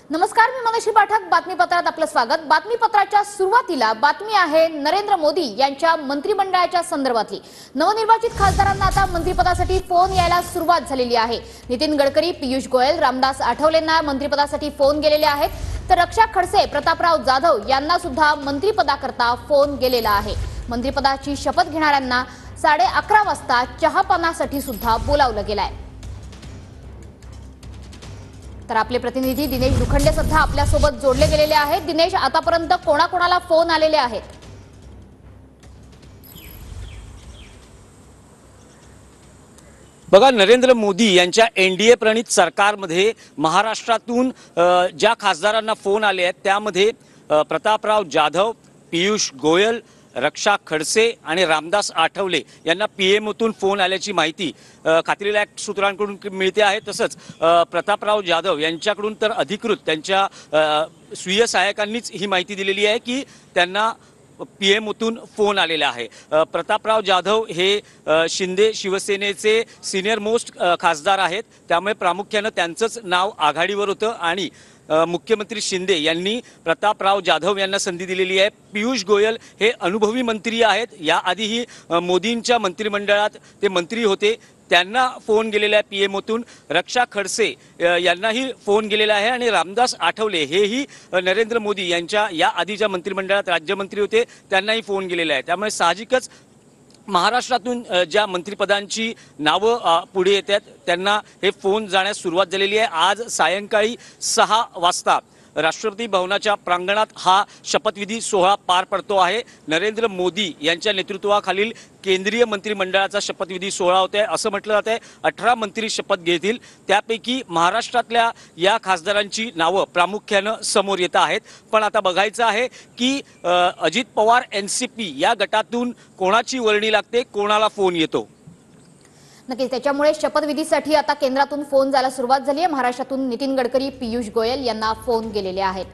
नमस्कार, मी मनोशी पाठक. बातमीपत्रात आपलं स्वागत. बातमीपत्राच्या सुरुवातीला बातमी आहे नरेंद्र मोदी यांच्या मंत्रिमंडळाच्या संदर्भातली. नवनिर्वाचित खासदारांना आता मंत्रिपदासाठी फोन यायला सुरुवात झालेली आहे. नितीन गडकरी, पीयूष गोयल, रामदास आठवलेंना मंत्रिपदासाठी फोन गेलेले आहेत, तर रक्षा खडसे, प्रतापराव जाधव यांना सुद्धा मंत्रिपदाकरता फोन गेलेला आहे. मंत्रिपदाची शपथ घेणाऱ्यांना 11:30 वाजता चहापानासाठी सुद्धा बोलावलं गेलंय. तर आपले प्रतिनिधी दिनेश दुखंडे सुद्धा आपल्या सोबत जोडले गेलेले आहेत. दिनेश, आतापर्यंत कोणाकोणाला फोन आलेले आहेत? बघा, नरेंद्र मोदी यांच्या एनडीए प्रणित सरकारमध्ये महाराष्ट्रातून ज्या खासदारांना फोन आले आहेत त्यामध्ये प्रतापराव जाधव, पीयूष गोयल, रक्षा खडसे आणि रामदास आठवले यांना पीएमओतून फोन आल्याची माहिती खात्रीलायक सूत्रांकडून मिळते आहे. तसंच प्रतापराव जाधव यांच्याकडून तर अधिकृत त्यांच्या स्वीय सहायकांनीच ही माहिती दिलेली आहे की त्यांना पीएमओतून फोन आलेला आहे. प्रतापराव जाधव हे शिंदे शिवसेनेचे सिनियर मोस्ट खासदार आहेत, त्यामुळे प्रामुख्यानं त्यांचंच नाव आघाडीवर होतं आणि मुख्यमंत्री शिंदे यांनी प्रतापराव जाधव यांना संधी दिलेली आहे. पीयूष गोयल हे अनुभवी मंत्री आहेत, याआधीही मोदींच्या मंत्रिमंडळात ते मंत्री होते, त्यांना फोन गेलेला आहे पीएमओतून. रक्षा खडसे यांनाही फोन गेलेला आहे आणि रामदास आठवले हेही नरेंद्र मोदी यांच्या या आधीच्या मंत्रिमंडळात राज्यमंत्री होते, त्यांनाही फोन गेलेला आहे. त्यामुळे साहजिकच महाराष्ट्रातून ज्या मंत्रिपदांची नावं पुढे येतात त्यांना हे फोन जाण्यास सुरुवात झालेली आहे. आज सायंकाळी 6 वाजता राष्ट्रपती भवनाच्या प्रांगणात हा शपथविधी सोहळा पार पडतो आहे. नरेंद्र मोदी यांच्या नेतृत्वाखालील केंद्रीय मंत्रिमंडळाचा शपथविधी सोहळा होत आहे. असं म्हटलं जात आहे 18 मंत्री शपथ घेतील, त्यापैकी महाराष्ट्रातल्या या खासदारांची नावं प्रामुख्यानं समोर येत आहेत. पण आता बघायचं आहे की अजित पवार एनसीपी या गटातून कोणाची वर्णी लागते, कोणाला फोन येतो. नक्कीच, त्याच्यामुळे शपथविधीसाठी आता केंद्रातून फोन जायला सुरुवात झाली आहे. महाराष्ट्रातून नितीन गडकरी, पीयूष गोयल यांना फोन गेलेले आहेत.